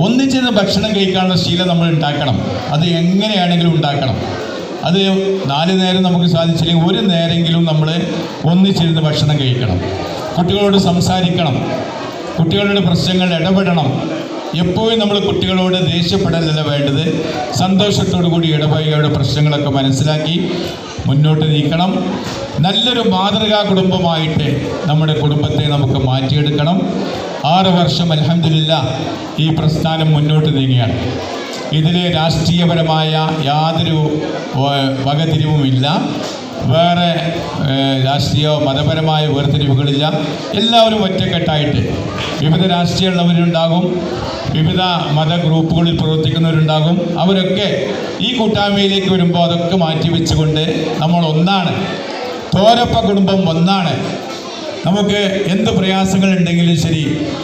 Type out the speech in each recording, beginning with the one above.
ഒന്നിച്ചിരുന്ന് ഭക്ഷണം കഴിക്കാനുള്ള ശീലം നമ്മൾ ഉണ്ടാക്കണം. അത് എങ്ങനെയാണെങ്കിലും ഉണ്ടാക്കണം. അത് 4 നേരം നമുക്ക് സാധിച്ചില്ലെങ്കിൽ 1 നേരമെങ്കിലും നമ്മൾ ഒന്നിച്ചിരുന്ന് ഭക്ഷണം കഴിക്കണം. കുട്ടികളോട് സംസാരിക്കണം, കുട്ടികളുടെ പ്രശ്നങ്ങൾ ഇടപെടണം. എപ്പോഴും നമ്മൾ കുട്ടികളോട് ദേഷ്യപ്പെടലല്ല വേണ്ടത്, സന്തോഷത്തോടു കൂടി ഇടപഴകി അവരുടെ പ്രശ്നങ്ങളൊക്കെ മനസ്സിലാക്കി മുന്നോട്ട് നീക്കണം. നല്ലൊരു മാതൃകാ കുടുംബമായിട്ട് നമ്മുടെ കുടുംബത്തെ നമുക്ക് മാറ്റിയെടുക്കണം. 6 വർഷം അൽഹംദുലില്ലാഹ് ഈ പ്രസ്ഥാനം മുന്നോട്ട് നീങ്ങിയാണ്. ഇതിൽ രാഷ്ട്രീയപരമായ യാതൊരു വകതിരിവുമില്ല, വേറെ രാഷ്ട്രീയ മതപരമായ വേർതിരിവുകളില്ല. എല്ലാവരും ഒറ്റക്കെട്ടായിട്ട്, വിവിധ രാഷ്ട്രീയമുള്ളവരുണ്ടാകും, വിവിധ മത ഗ്രൂപ്പുകളിൽ പ്രവർത്തിക്കുന്നവരുണ്ടാകും. അവരൊക്കെ ഈ കൂട്ടായ്മയിലേക്ക് വരുമ്പോൾ അതൊക്കെ മാറ്റിവെച്ചുകൊണ്ട് നമ്മൾ ഒന്നാണ്. തോരപ്പ കുടുംബം ഒന്നാണ്. നമുക്ക് എന്ത് പ്രയാസങ്ങളുണ്ടെങ്കിലും ശരി,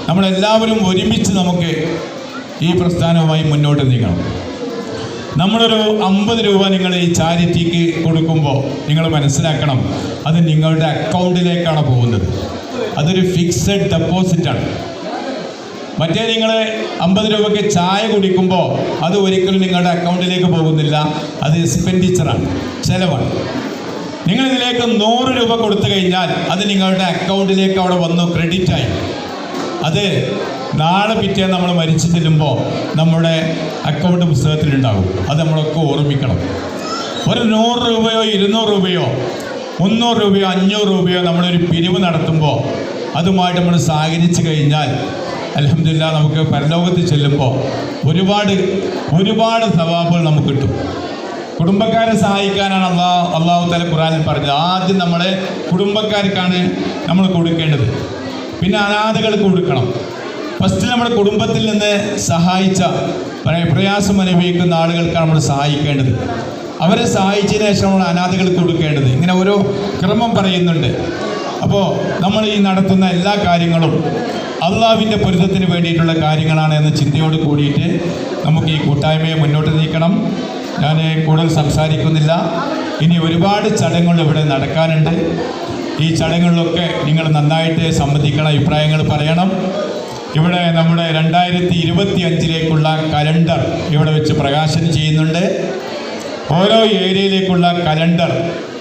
നമ്മളെല്ലാവരും ഒരുമിച്ച് നമുക്ക് ഈ പ്രസ്ഥാനവുമായി മുന്നോട്ട് നീങ്ങണം. നമ്മളൊരു 50 രൂപ നിങ്ങൾ ഈ ചാരിറ്റിക്ക് കൊടുക്കുമ്പോൾ നിങ്ങൾ മനസ്സിലാക്കണം, അത് നിങ്ങളുടെ അക്കൗണ്ടിലേക്കാണ് പോകുന്നത്. അതൊരു ഫിക്സഡ് ഡെപ്പോസിറ്റാണ്. മറ്റേ നിങ്ങൾ 50 രൂപയ്ക്ക് ചായ കുടിക്കുമ്പോൾ അത് ഒരിക്കലും നിങ്ങളുടെ അക്കൗണ്ടിലേക്ക് പോകുന്നില്ല, അത് എക്സ്പെൻഡിച്ചറാണ്, ചിലവാണ്. നിങ്ങളിതിലേക്ക് 100 രൂപ കൊടുത്തു കഴിഞ്ഞാൽ അത് നിങ്ങളുടെ അക്കൗണ്ടിലേക്ക് അവിടെ വന്നു, ക്രെഡിറ്റായി. അത് നാളെ പിറ്റേ നമ്മൾ മരിച്ചു ചെല്ലുമ്പോൾ നമ്മുടെ അക്കൗണ്ട് പുസ്തകത്തിലുണ്ടാകും. അത് നമ്മളൊക്കെ ഓർമ്മിക്കണം. ഒരു 100 രൂപയോ 200 രൂപയോ 300 രൂപയോ 500 രൂപയോ നമ്മളൊരു പിരിവ് നടത്തുമ്പോൾ അതുമായിട്ട് നമ്മൾ സഹകരിച്ച് കഴിഞ്ഞാൽ അൽഹംദുലില്ലാഹ് നമുക്ക് പരലോകത്ത് ചെല്ലുമ്പോൾ ഒരുപാട് സവാബുകൾ നമുക്ക് കിട്ടും. കുടുംബക്കാരെ സഹായിക്കാനാണ് അള്ളാഹു തആല ഖുർആനിൽ പറഞ്ഞത്. ആദ്യം നമ്മളെ കുടുംബക്കാർക്കാണ് നമ്മൾ കൊടുക്കേണ്ടത്, പിന്നെ അനാഥകൾക്ക് കൊടുക്കണം. ഫസ്റ്റ് നമ്മുടെ കുടുംബത്തിൽ നിന്ന് സഹായിച്ച പ്രയാസം അനുഭവിക്കുന്ന ആളുകൾക്കാണ് നമ്മൾ സഹായിക്കേണ്ടത്. അവരെ സഹായിച്ചതിന് ശേഷം നമ്മൾ അനാഥകൾക്ക് കൊടുക്കേണ്ടത്. ഇങ്ങനെ ഓരോ ക്രമം പറയുന്നുണ്ട്. അപ്പോൾ നമ്മൾ ഈ നടത്തുന്ന എല്ലാ കാര്യങ്ങളും അള്ളാഹുവിൻ്റെ പൊരുത്തത്തിന് വേണ്ടിയിട്ടുള്ള കാര്യങ്ങളാണ് എന്ന ചിന്തയോട് കൂടിയിട്ട് നമുക്ക് ഈ കൂട്ടായ്മയെ മുന്നോട്ട് നീക്കണം. ഞാൻ കൂടുതൽ സംസാരിക്കുന്നില്ല. ഇനി ഒരുപാട് ചടങ്ങുകൾ ഇവിടെ നടക്കാനുണ്ട്. ഈ ചടങ്ങുകളിലൊക്കെ നിങ്ങൾ നന്നായിട്ട് സംബന്ധിക്കണം, അഭിപ്രായങ്ങൾ പറയണം. ഇവിടെ നമ്മുടെ 2025 കലണ്ടർ ഇവിടെ വെച്ച് പ്രകാശനം ചെയ്യുന്നുണ്ട്. ഓരോ ഏരിയയിലേക്കുള്ള കലണ്ടർ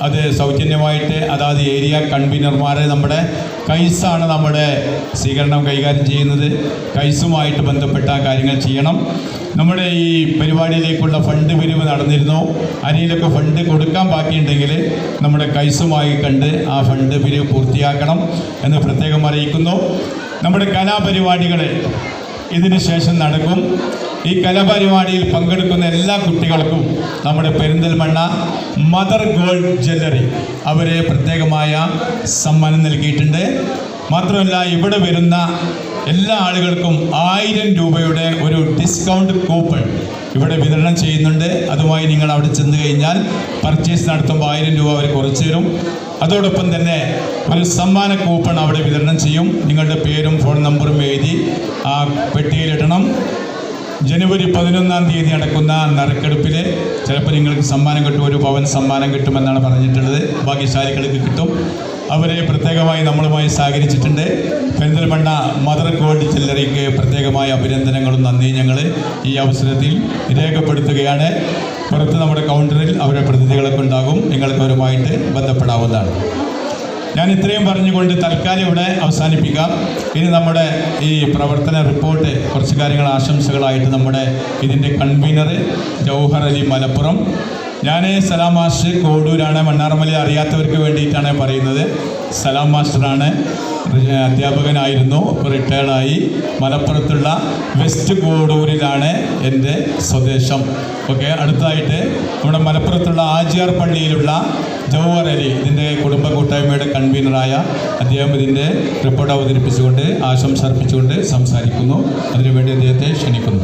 അത് സൗജന്യമായിട്ട് അതാത് ഏരിയ കൺവീനർമാരെ, നമ്മുടെ കൈസാണ് നമ്മുടെ സ്വീകരണം കൈകാര്യം ചെയ്യുന്നത്. കൈസുമായിട്ട് ബന്ധപ്പെട്ട കാര്യങ്ങൾ ചെയ്യണം. നമ്മുടെ ഈ പരിപാടിയിലേക്കുള്ള ഫണ്ട് പിരിവ് നടന്നിരുന്നു. ആരെങ്കിലുമൊക്കെ ഫണ്ട് കൊടുക്കാൻ ബാക്കിയുണ്ടെങ്കിൽ നമ്മുടെ കൈസുമായി കണ്ട് ആ ഫണ്ട് പിരിവ് പൂർത്തിയാക്കണം എന്ന് പ്രത്യേകം അറിയിക്കുന്നു. നമ്മുടെ കലാപരിപാടികൾ ഇതിന് ശേഷം നടക്കും. ഈ കലാപരിപാടിയിൽ പങ്കെടുക്കുന്ന എല്ലാ കുട്ടികൾക്കും നമ്മുടെ പെരിന്തൽമണ്ണ മദർ ഗോൾഡ് ജ്വല്ലറി അവരെ പ്രത്യേകമായ സമ്മാനം നൽകിയിട്ടുണ്ട്. മാത്രമല്ല ഇവിടെ വരുന്ന എല്ലാ ആളുകൾക്കും 1000 രൂപയുടെ ഒരു ഡിസ്കൗണ്ട് കൂപ്പൺ ഇവിടെ വിതരണം ചെയ്യുന്നുണ്ട്. അതുമായി നിങ്ങൾ അവിടെ ചെന്ന് കഴിഞ്ഞാൽ പർച്ചേസ് നടത്തുമ്പോൾ 1000 രൂപ അവർ കുറച്ച് തരും. അതോടൊപ്പം തന്നെ ഒരു സമ്മാന കൂപ്പൺ അവിടെ വിതരണം ചെയ്യും. നിങ്ങളുടെ പേരും ഫോൺ നമ്പറും എഴുതി ആ പെട്ടിയിലിടണം. ജനുവരി 11-ാം തീയതി നടക്കുന്ന നറുക്കെടുപ്പിൽ ചിലപ്പോൾ നിങ്ങൾക്ക് സമ്മാനം കിട്ടും, 1 പവൻ സമ്മാനം കിട്ടുമെന്നാണ് പറഞ്ഞിട്ടുള്ളത്. ഭാഗ്യശാലികൾക്ക് കിട്ടും. അവരെ പ്രത്യേകമായി നമ്മളുമായി സഹകരിച്ചിട്ടുണ്ട്. പെരിന്തൽമണ്ണ മദർ ഗോൾഡ് ജ്വല്ലറിക്ക് പ്രത്യേകമായ അഭിനന്ദനങ്ങളും നന്ദി ഞങ്ങൾ ഈ അവസരത്തിൽ രേഖപ്പെടുത്തുകയാണ്. പുറത്ത് നമ്മുടെ കൗണ്ടറിൽ അവരുടെ പ്രതിനിധികളൊക്കെ ഉണ്ടാകും. നിങ്ങൾക്ക് അവരുമായിട്ട് ബന്ധപ്പെടാവുന്നതാണ്. ഞാൻ ഇത്രയും പറഞ്ഞുകൊണ്ട് തൽക്കാലം ഇവിടെ അവസാനിപ്പിക്കാം. ഇനി നമ്മുടെ ഈ പ്രവർത്തന റിപ്പോർട്ട് കുറച്ച് കാര്യങ്ങൾ ആശംസകളായിട്ട് നമ്മുടെ ഇതിൻ്റെ കൺവീനർ ജൗഹർ അലി മലപ്പുറം, ഞാൻ സലാം മാസ്റ്റർ കോഡൂരാണ്. മണ്ണാർമല അറിയാത്തവർക്ക് വേണ്ടിയിട്ടാണ് പറയുന്നത്. സലാം മാസ്റ്ററാണ്, അധ്യാപകനായിരുന്നു, ഇപ്പോൾ റിട്ടയർഡായി. മലപ്പുറത്തുള്ള വെസ്റ്റ് കോഡൂരിലാണ് എൻ്റെ സ്വദേശം. ഓക്കെ. അടുത്തതായിട്ട് നമ്മുടെ മലപ്പുറത്തുള്ള ആജിയാർ പള്ളിയിലുള്ള ജൗഹർ അലി, ഇതിൻ്റെ കുടുംബ കൂട്ടായ്മയുടെ കൺവീനറായ അദ്ദേഹം ഇതിൻ്റെ റിപ്പോർട്ട് അവതരിപ്പിച്ചുകൊണ്ട് ആശംസ അർപ്പിച്ചുകൊണ്ട് സംസാരിക്കുന്നു. അതിനുവേണ്ടി അദ്ദേഹത്തെ ക്ഷണിക്കുന്നു.